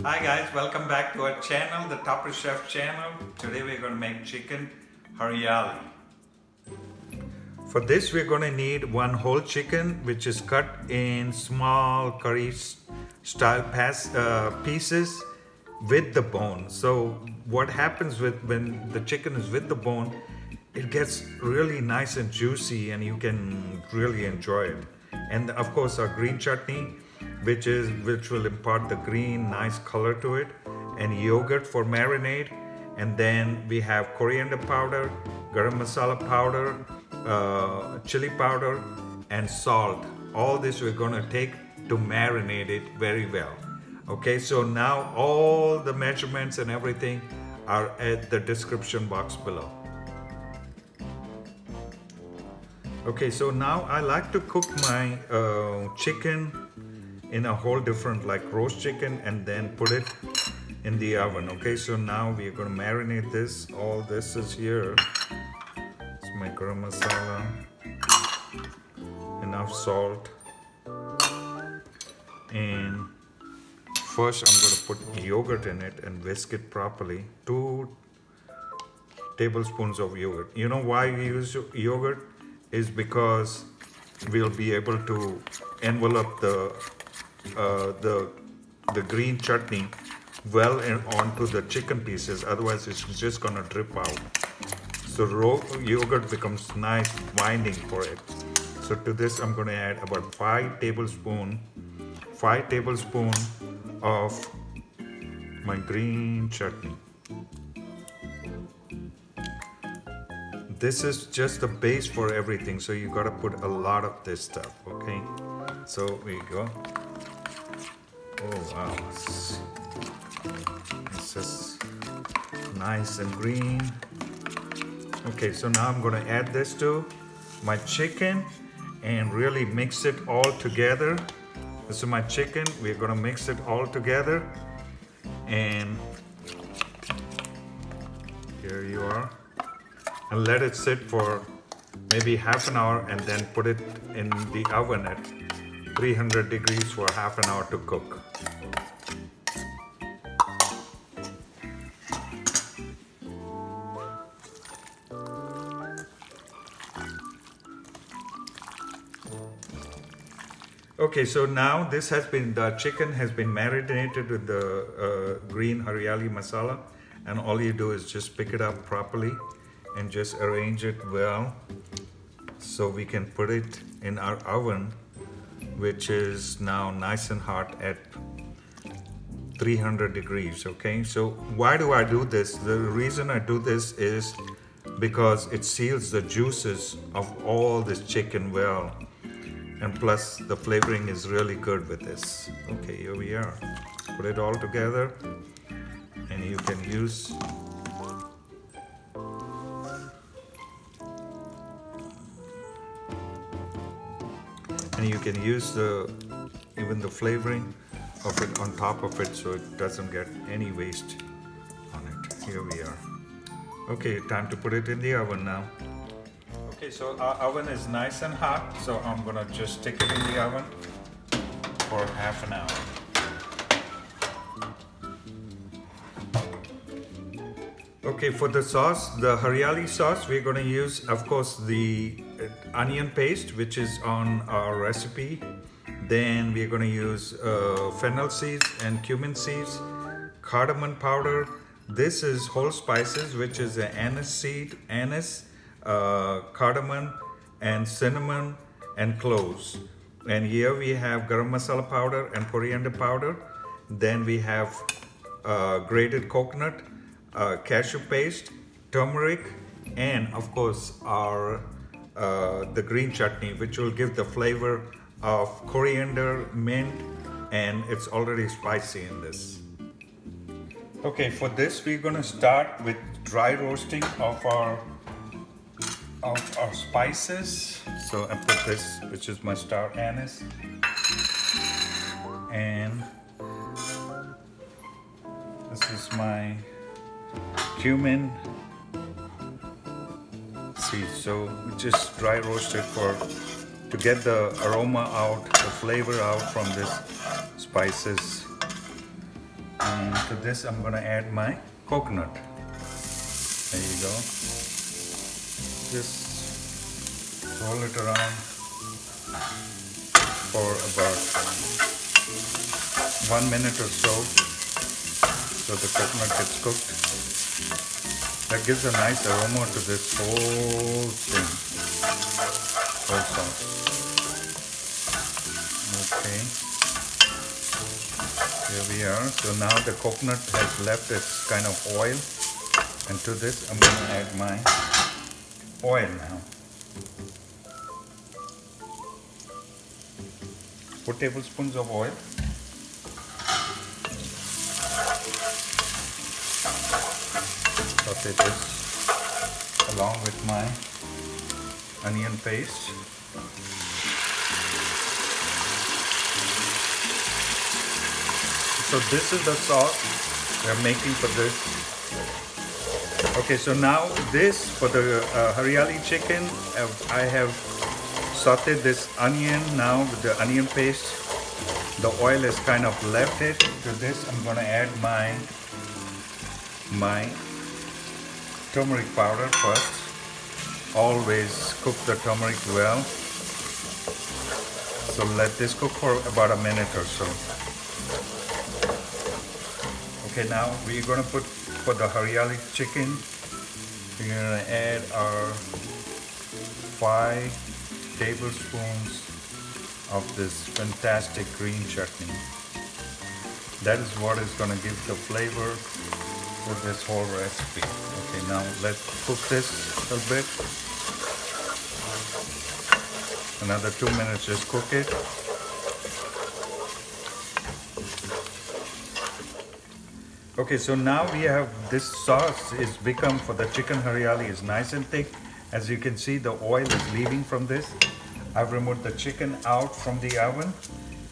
Hi guys, welcome back to our channel, the Topper Chef channel. Today we're going to make chicken hariyali. For this we're going to need one whole chicken which is cut in small curry style pieces with the bone. So what happens when the chicken is with the bone, it gets really nice and juicy and you can really enjoy it. And of course our green chutney which will impart the green nice color to it, and yogurt for marinade, and then we have coriander powder, garam masala powder, chili powder and salt. All this we're going to take to marinate it very well. Okay, so now all the measurements and everything are at the description box below. Okay, so now I like to cook my chicken in a whole different, like roast chicken, and then put it in the oven. Okay, so now we're going to marinate this. All this is here. It's my garam masala, enough salt, and first I'm going to put yogurt in it and whisk it properly. 2 tablespoons of yogurt. You know why we use yogurt? Is because we'll be able to envelop the green chutney well onto the chicken pieces, otherwise it's just gonna drip out. So raw yogurt becomes nice binding for it. So to this I'm gonna add about 5 tablespoons of my green chutney. This is just the base for everything, so you gotta put a lot of this stuff, okay? So here you go. Oh wow, it's just nice and green. Okay, so now I'm gonna add this to my chicken and really mix it all together. This is my chicken. We're gonna mix it all together, and here you are. And let it sit for maybe half an hour, and then put it in the oven at 300 degrees for half an hour to cook. Okay, so now the chicken has been marinated with the green hariyali masala, and all you do is just pick it up properly and just arrange it well so we can put it in our oven, which is now nice and hot at 300 degrees. Okay, so why do I do this? The reason I do this is because it seals the juices of all this chicken well, and plus the flavoring is really good with this. Okay, here we are. Put it all together, and you can use even the flavoring of it on top of it, so it doesn't get any waste on it. Here we are. Okay, time to put it in the oven now. Okay, so our oven is nice and hot, so I'm gonna just stick it in the oven for half an hour. Okay, for the sauce, the hariyali sauce, we're going to use, of course, the onion paste, which is on our recipe. Then we're going to use fennel seeds and cumin seeds, cardamom powder. This is whole spices, which is the anise seed, cardamom, and cinnamon and cloves. And here we have garam masala powder and coriander powder. Then we have grated coconut, cashew paste, turmeric, and of course the green chutney, which will give the flavor of coriander, mint, and it's already spicy in this. Okay, for this we're going to start with dry roasting of our spices. So I put this, which is my star anise, and this is my cumin seeds. So we just dry roast it to get the aroma out, the flavor out from this spices. And to this I'm gonna add my coconut. There you go. Just roll it around for about 1 minute or so the coconut gets cooked. That gives a nice aroma to this whole thing, whole sauce. Okay, here we are. So now the coconut has left its kind of oil, and to this I'm going to add my oil now. 4 tablespoons of oil. Saute this along with my onion paste. So this is the sauce we're making for this. Okay, so now this for the Hariyali chicken, I have sauteed this onion now with the onion paste. The oil is kind of left it. To this I'm going to add my turmeric powder first. Always cook the turmeric well. So let this cook for about a minute or so. Okay, now we're going to put, for the Hariyali chicken, we're going to add our 5 tablespoons of this fantastic green chutney. That is what is going to give the flavor to this whole recipe. Okay, now let's cook this a little bit. Another 2 minutes, just cook it. Okay, so now we have this sauce is become for the chicken Hariyali is nice and thick. As you can see, the oil is leaving from this. I've removed the chicken out from the oven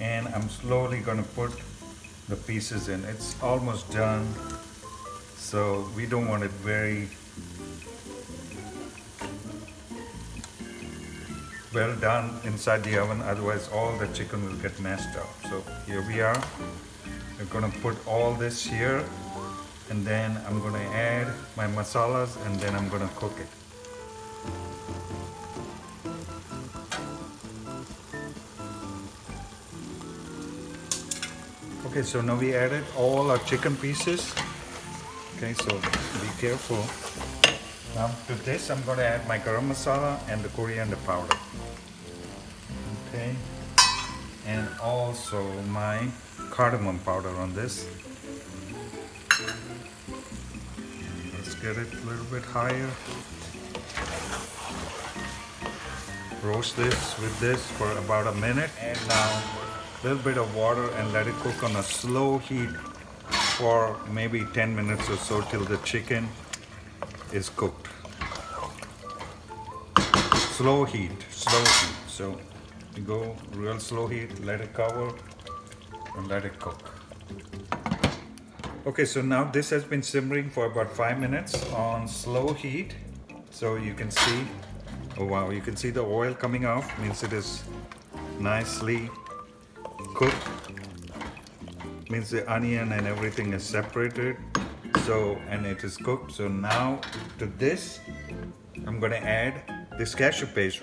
and I'm slowly going to put the pieces in. It's almost done, so we don't want it very well done inside the oven, otherwise all the chicken will get messed up. So here we are. We're going to put all this here, and then I'm going to add my masalas, and then I'm going to cook it. Okay, so now we added all our chicken pieces. Okay, so be careful. Now to this I'm going to add my garam masala and the coriander powder. Okay, and also my cardamom powder on this. Let's get it a little bit higher. Roast this with this for about a minute. And now a little bit of water and let it cook on a slow heat for maybe 10 minutes or so till the chicken is cooked. Slow heat, slow heat. So you go real slow heat, let it cover and let it cook. Okay, so now this has been simmering for about 5 minutes on slow heat. So you can see, oh wow, you can see the oil coming off, means it is nicely cooked. Means the onion and everything is separated. So, and it is cooked. So now to this, I'm gonna add this cashew paste,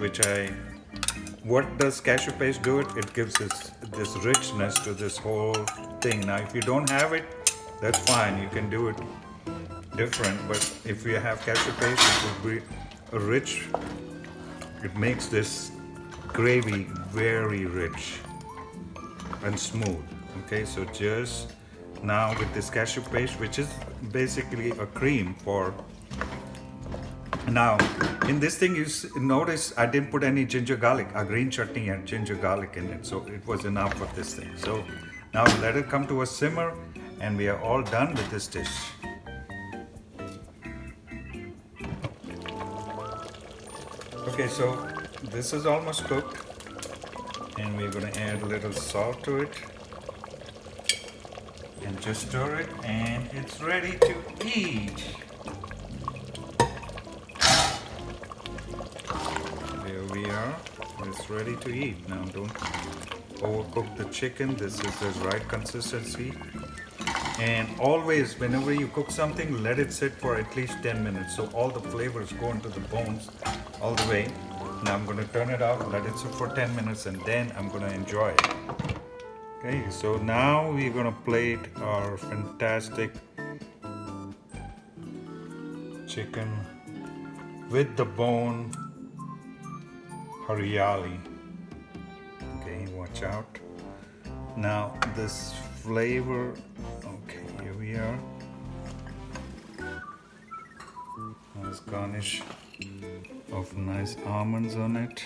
what does cashew paste do? It gives this richness to this whole thing. Now if you don't have it, that's fine, you can do it different, but if you have cashew paste, it will be rich. It makes this gravy very rich and smooth. Okay, so just now with this cashew paste, which is basically a cream for. Now in this thing, you notice I didn't put any ginger garlic. Our green chutney had ginger garlic in it, so it was enough for this thing. So now let it come to a simmer and we are all done with this dish. Okay, so this is almost cooked and we're going to add a little salt to it and just stir it, and it's ready to eat. There we are, it's ready to eat. Now don't overcook the chicken, this is the right consistency. And always, whenever you cook something, let it sit for at least 10 minutes so all the flavors go into the bones all the way. Now I'm going to turn it off, let it sit for 10 minutes, and then I'm going to enjoy it. Okay, so now we're going to plate our fantastic chicken with the bone hariyali. Okay, watch out. Now this flavor, okay, here we are. Nice garnish of nice almonds on it.